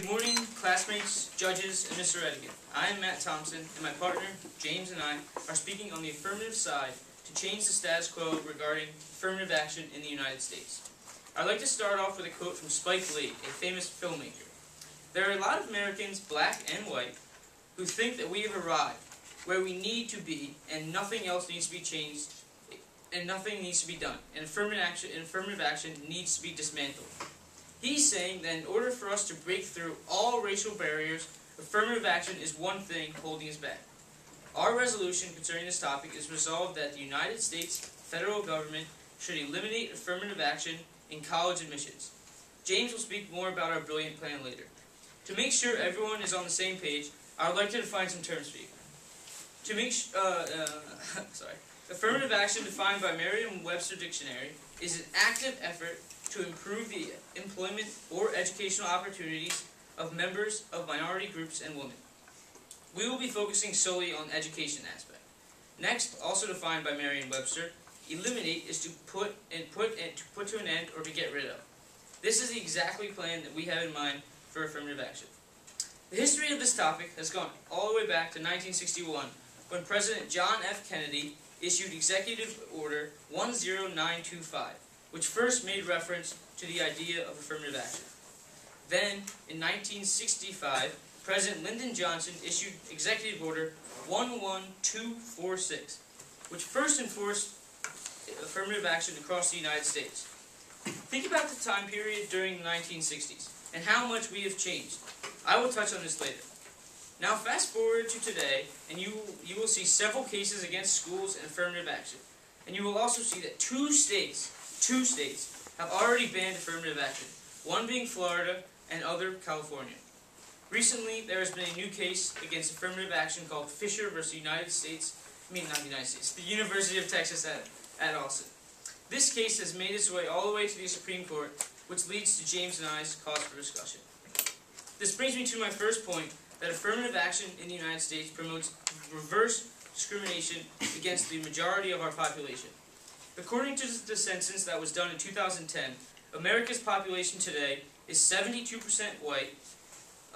Good morning, classmates, judges, and Mr. Redigan. I am Matt Thompson, and my partner, James, and I are speaking on the affirmative side to change the status quo regarding affirmative action in the United States. I'd like to start off with a quote from Spike Lee, a famous filmmaker. There are a lot of Americans, black and white, who think that we have arrived where we need to be, and nothing else needs to be changed, and nothing needs to be done, and affirmative action needs to be dismantled. He's saying that in order for us to break through all racial barriers, affirmative action is one thing holding us back. Our resolution concerning this topic is resolved that the United States federal government should eliminate affirmative action in college admissions. James will speak more about our brilliant plan later. To make sure everyone is on the same page, I would like to define some terms for you. To make affirmative action defined by Merriam-Webster Dictionary is an active effort to improve the employment or educational opportunities of members of minority groups and women. We will be focusing solely on the education aspect. Next, also defined by Merriam-Webster, eliminate is to put to an end or to get rid of. This is the exactly plan that we have in mind for affirmative action. The history of this topic has gone all the way back to 1961, when President John F. Kennedy issued Executive Order 10925, which first made reference to the idea of affirmative action. Then, in 1965, President Lyndon Johnson issued Executive Order 11246, which first enforced affirmative action across the United States. Think about the time period during the 1960s, and how much we have changed. I will touch on this later. Now fast forward to today, and you will see several cases against schools and affirmative action. And you will also see that two states have already banned affirmative action, one being Florida and other California. Recently, there has been a new case against affirmative action called Fisher versus the University of Texas at Austin. This case has made its way all the way to the Supreme Court, which leads to James and I's cause for discussion. This brings me to my first point, that affirmative action in the United States promotes reverse discrimination against the majority of our population. According to the census that was done in 2010, America's population today is 72% white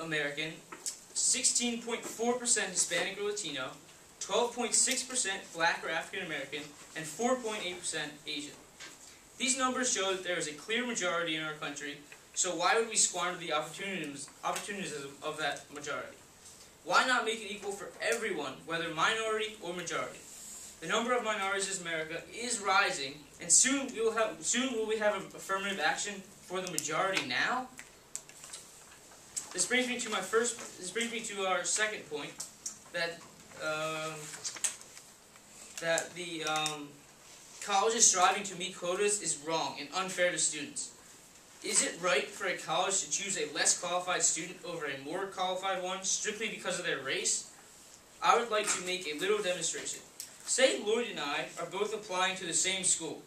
American, 16.4% Hispanic or Latino, 12.6% black or African American, and 4.8% Asian. These numbers show that there is a clear majority in our country, so why would we squander the opportunities of that majority? Why not make it equal for everyone, whether minority or majority? The number of minorities in America is rising, and soon will we have affirmative action for the majority now? This brings me to our second point, that the colleges striving to meet quotas is wrong and unfair to students. Is it right for a college to choose a less qualified student over a more qualified one strictly because of their race? I would like to make a little demonstration. Say Lloyd and I are both applying to the same school.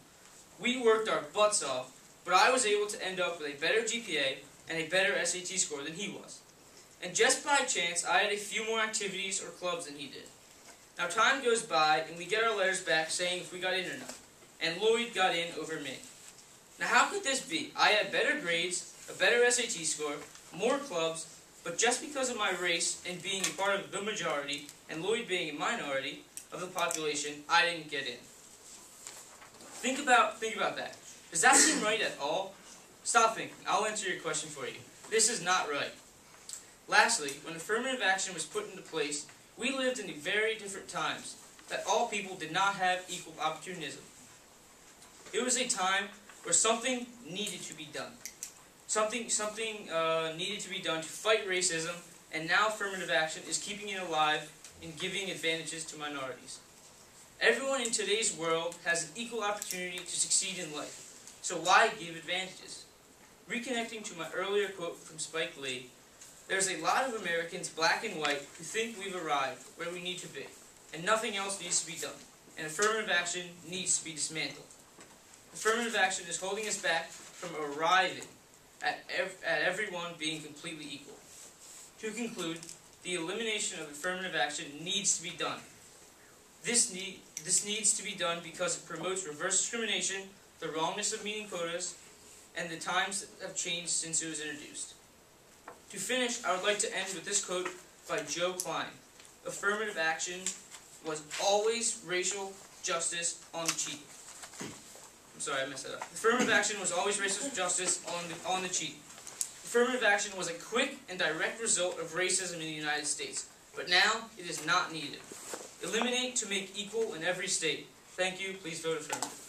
We worked our butts off, but I was able to end up with a better GPA and a better SAT score than he was. And just by chance, I had a few more activities or clubs than he did. Now time goes by, and we get our letters back saying if we got in or not. And Lloyd got in over me. Now how could this be? I had better grades, a better SAT score, more clubs, but just because of my race and being a part of the majority, and Lloyd being a minority of the population, I didn't get in. Think about that. Does that seem right at all? Stop thinking. I'll answer your question for you. This is not right. Lastly, when affirmative action was put into place, we lived in very different times, that all people did not have equal opportunism. It was a time where something needed to be done. Something needed to be done to fight racism, and now affirmative action is keeping it alive and giving advantages to minorities. Everyone in today's world has an equal opportunity to succeed in life, so why give advantages? Reconnecting to my earlier quote from Spike Lee, there's a lot of Americans, black and white, who think we've arrived where we need to be, and nothing else needs to be done, and affirmative action needs to be dismantled. Affirmative action is holding us back from arriving at everyone being completely equal. To conclude, the elimination of affirmative action needs to be done. This needs to be done because it promotes reverse discrimination, the wrongness of meeting quotas, and the times have changed since it was introduced. To finish, I would like to end with this quote by Joe Klein. Affirmative action was always racial justice on the cheek. I'm sorry, I messed that up. Affirmative action was always racial justice on the cheek. Affirmative action was a quick and direct result of racism in the United States, but now it is not needed. Eliminate to make equal in every state. Thank you. Please vote affirmative.